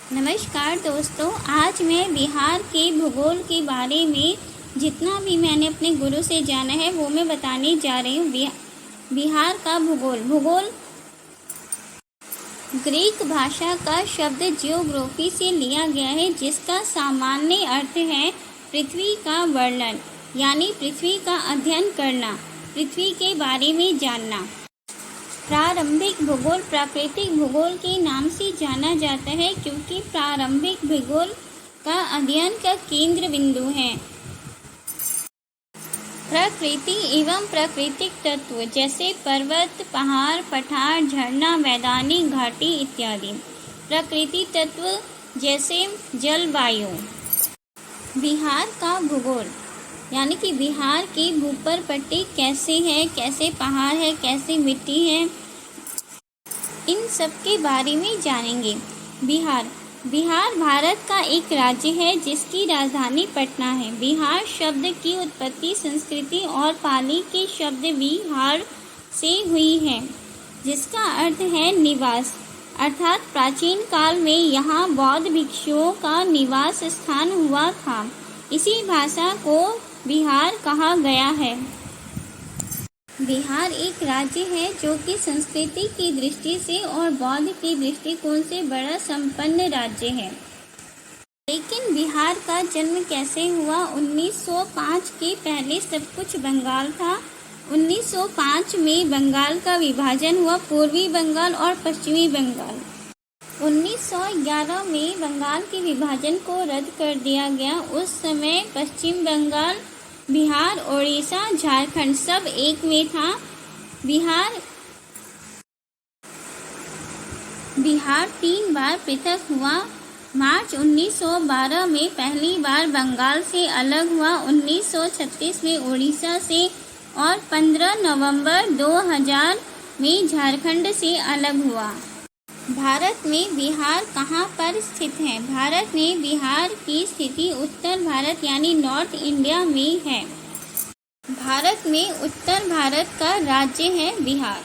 नमस्कार दोस्तों, आज मैं बिहार के भूगोल के बारे में जितना भी मैंने अपने गुरु से जाना है वो मैं बताने जा रही हूँ। बिहार का भूगोल ग्रीक भाषा का शब्द जियोग्राफी से लिया गया है, जिसका सामान्य अर्थ है पृथ्वी का वर्णन, यानी पृथ्वी का अध्ययन करना, पृथ्वी के बारे में जानना। प्रारंभिक भूगोल प्राकृतिक भूगोल के नाम से जाना जाता है, क्योंकि प्रारंभिक भूगोल का अध्ययन का केंद्र बिंदु है। प्रकृति एवं प्राकृतिक तत्व जैसे पर्वत, पहाड़, पठार, झरना, मैदानी घाटी इत्यादि। प्रकृति तत्व जैसे जलवायु। बिहार का भूगोल यानी कि बिहार की भूपर पट्टी कैसे है, कैसे पहाड़ है, कैसे मिट्टी है, इन सब के बारे में जानेंगे। बिहार भारत का एक राज्य है जिसकी राजधानी पटना है। बिहार शब्द की उत्पत्ति संस्कृति और पाली के शब्द विहार से हुई है, जिसका अर्थ है निवास, अर्थात प्राचीन काल में यहाँ बौद्ध भिक्षुओं का निवास स्थान हुआ था। इसी भाषा को बिहार कहा गया है। बिहार एक राज्य है जो कि संस्कृति की दृष्टि से और बौद्ध के दृष्टिकोण से बड़ा संपन्न राज्य है। लेकिन बिहार का जन्म कैसे हुआ? 1905 के पहले सब कुछ बंगाल था। 1905 में बंगाल का विभाजन हुआ, पूर्वी बंगाल और पश्चिमी बंगाल। 1911 में बंगाल के विभाजन को रद्द कर दिया गया। उस समय पश्चिम बंगाल, बिहार, उड़ीसा, झारखंड सब एक में था। बिहार 3 बार पृथक हुआ। मार्च 1912 में पहली बार बंगाल से अलग हुआ, 1936 में उड़ीसा से और 15 नवंबर 2000 में झारखंड से अलग हुआ। भारत में बिहार कहाँ पर स्थित है? भारत में बिहार की स्थिति उत्तर भारत यानी नॉर्थ इंडिया में है। भारत में उत्तर भारत का राज्य है बिहार।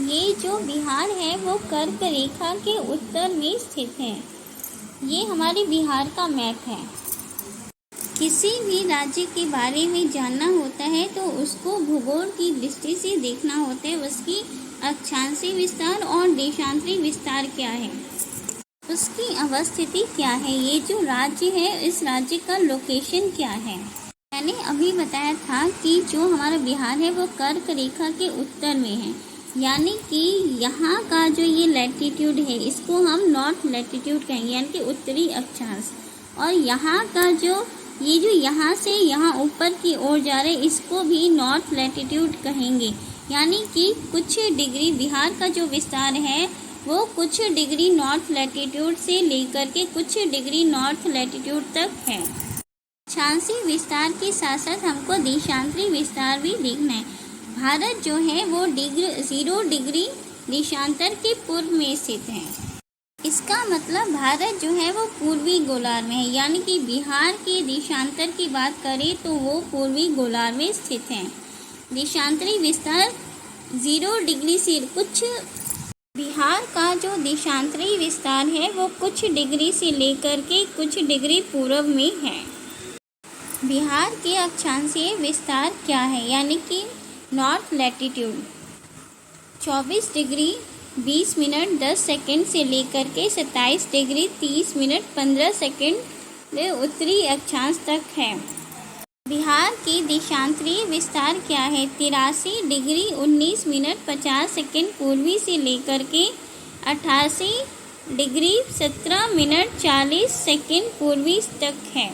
ये जो बिहार है वो कर्क रेखा के उत्तर में स्थित है। ये हमारे बिहार का मैप है। किसी भी राज्य के बारे में जानना होता है तो उसको भूगोल की दृष्टि से देखना होता है। उसकी अक्षांशीय विस्तार और देशांतरी विस्तार क्या है, उसकी अवस्थिति क्या है, ये जो राज्य है इस राज्य का लोकेशन क्या है। मैंने अभी बताया था कि जो हमारा बिहार है वो कर्क रेखा के उत्तर में है, यानी कि यहाँ का जो ये लैटिट्यूड है इसको हम नॉर्थ लैटिट्यूड कहेंगे, यानी कि उत्तरी अक्षांश। और यहाँ का जो ये जो यहाँ से यहाँ ऊपर की ओर जा रहे इसको भी नॉर्थ लैटिट्यूड कहेंगे, यानी कि कुछ डिग्री बिहार का जो विस्तार है वो कुछ डिग्री नॉर्थ लैटिट्यूड से लेकर के कुछ डिग्री नॉर्थ लैटिट्यूड तक है। अक्षांशीय विस्तार के साथ साथ हमको देशांतरी विस्तार भी देखना है। भारत जो है वो 0 डिग्री देशांतर के पूर्व में स्थित है। इसका मतलब भारत जो है वो पूर्वी गोलार्ध में है, यानी कि बिहार के देशांतर की बात करें तो वो पूर्वी गोलार्ध में स्थित है। देशांतरी विस्तार 0 डिग्री से कुछ बिहार का जो देशांतरी विस्तार है वो कुछ डिग्री से लेकर के कुछ डिग्री पूर्व में है। बिहार के अक्षांशीय विस्तार क्या है, यानी कि north latitude 24 degree 20 minute 10 second से लेकर के 27 डिग्री 30 मिनट 15 सेकंड उत्तरी अक्षांश तक है। बिहार की देशांतरीय विस्तार क्या है? 83 डिग्री 19 मिनट 50 सेकंड पूर्वी से लेकर के 88 डिग्री 17 मिनट 40 सेकंड पूर्वी तक है।